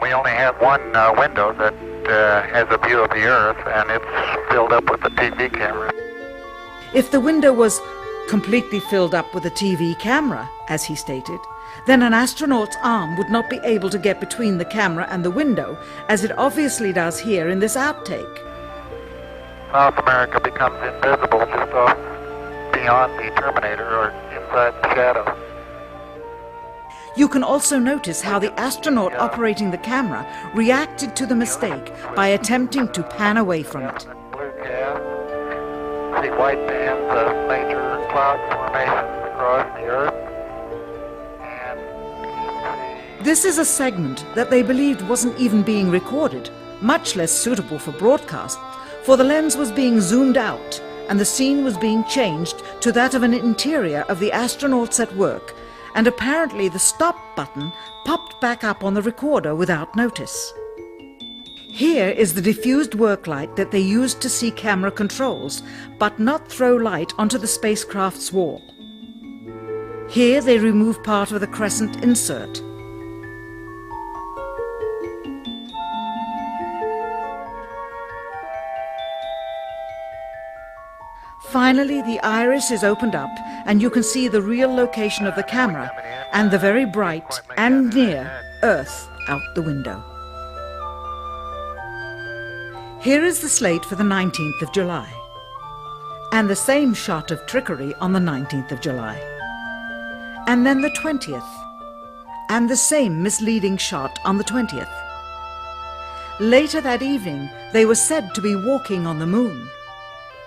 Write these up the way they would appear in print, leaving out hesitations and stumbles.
We only have one window that has a view of the Earth, and it's filled up with a TV camera. If the window was completely filled up with a TV camera, as he stated, then an astronaut's arm would not be able to get between the camera and the window, as it obviously does here in this outtake. South America becomes invisible just off beyond the Terminator or inside the shadow. You can also notice how the astronaut operating the camera reacted to the mistake by attempting to pan away from it. Blue gas, see white bands of major cloud formations across the Earth. This is a segment that they believed wasn't even being recorded, much less suitable for broadcast, for the lens was being zoomed out and the scene was being changed to that of an interior of the astronauts at work, and apparently the stop button popped back up on the recorder without notice. Here is the diffused work light that they used to see camera controls, but not throw light onto the spacecraft's wall. Here they remove part of the crescent insert. Finally, the iris is opened up and you can see the real location of the camera and the very bright and near Earth out the window. Here is the slate for the 19th of July, and the same shot of trickery on the 19th of July, and then the 20th, and the same misleading shot on the 20th. Later that evening, they were said to be walking on the moon.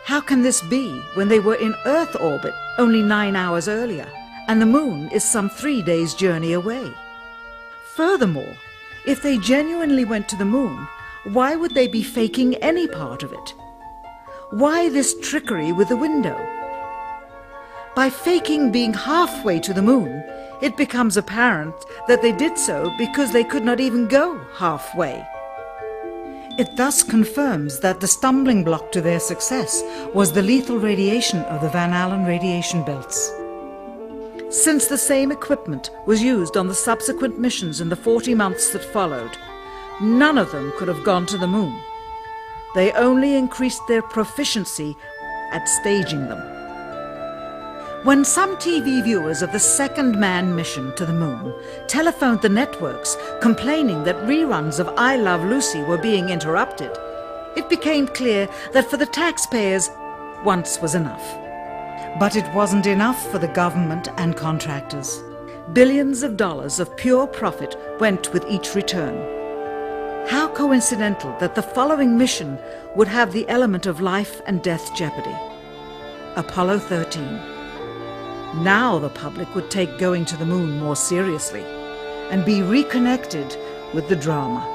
How can this be when they were in Earth orbit only 9 hours earlier, and the moon is some 3 days' journey away? Furthermore, if they genuinely went to the moon, why would they be faking any part of it? Why this trickery with the window? By faking being halfway to the moon, it becomes apparent that they did so because they could not even go halfway. It thus confirms that the stumbling block to their success was the lethal radiation of the Van Allen radiation belts. Since the same equipment was used on the subsequent missions in the 40 months that followed, none of them could have gone to the moon. They only increased their proficiency at staging them. When some TV viewers of the second manned mission to the moon telephoned the networks complaining that reruns of I Love Lucy were being interrupted, it became clear that for the taxpayers, once was enough. But it wasn't enough for the government and contractors. Billions of dollars of pure profit went with each return. How coincidental that the following mission would have the element of life and death jeopardy. Apollo 13. Now the public would take going to the moon more seriously and be reconnected with the drama.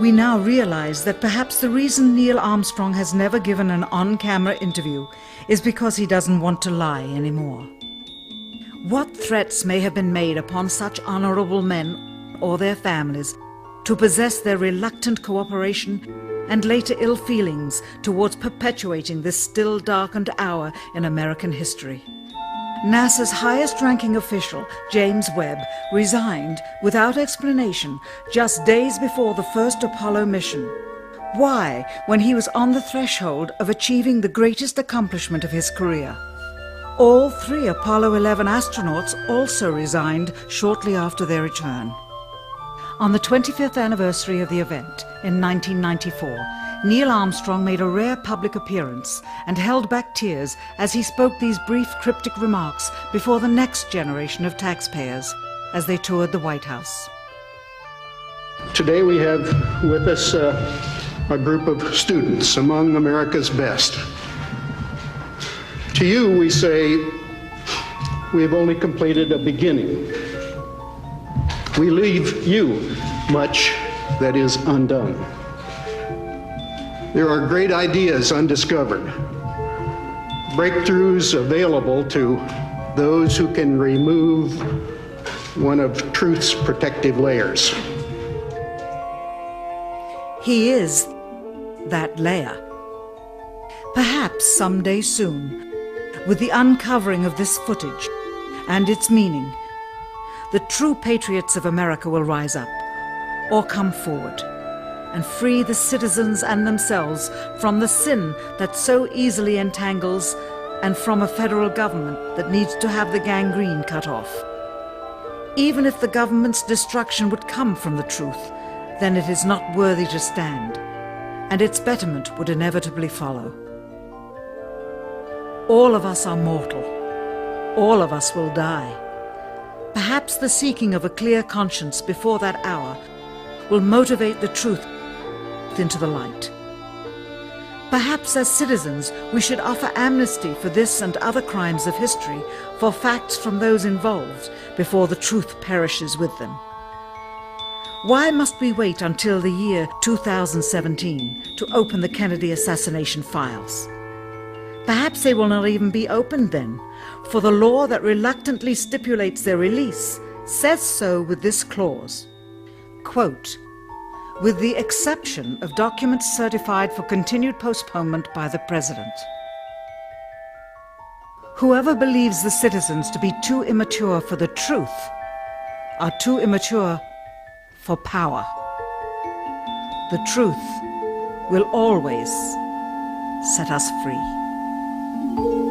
We now realize that perhaps the reason Neil Armstrong has never given an on-camera interview is because he doesn't want to lie anymore. What threats may have been made upon such honorable men or their families to possess their reluctant cooperation and later ill feelings towards perpetuating this still darkened hour in American history? NASA's highest-ranking official, James Webb, resigned without explanation just days before the first Apollo mission. Why, when he was on the threshold of achieving the greatest accomplishment of his career? All 3 Apollo 11 astronauts also resigned shortly after their return. On the 25th anniversary of the event in 1994, Neil Armstrong made a rare public appearance and held back tears as he spoke these brief cryptic remarks before the next generation of taxpayers as they toured the White House. Today we have with us a group of students among America's best. To you we say, we have only completed a beginning. We leave you much that is undone. There are great ideas undiscovered, breakthroughs available to those who can remove one of truth's protective layers. He is that layer. Perhaps someday soon, with the uncovering of this footage and its meaning, the true patriots of America will rise up, or come forward and free the citizens and themselves from the sin that so easily entangles, and from a federal government that needs to have the gangrene cut off. Even if the government's destruction would come from the truth, then it is not worthy to stand, and its betterment would inevitably follow. All of us are mortal. All of us will die. Perhaps the seeking of a clear conscience before that hour will motivate the truth into the light. Perhaps as citizens we should offer amnesty for this and other crimes of history, for facts from those involved, before the truth perishes with them. Why must we wait until the year 2017 to open the Kennedy assassination files? Perhaps they will not even be opened then, for the law that reluctantly stipulates their release says so with this clause, quote, "with the exception of documents certified for continued postponement by the President." Whoever believes the citizens to be too immature for the truth are too immature for power. The truth will always set us free.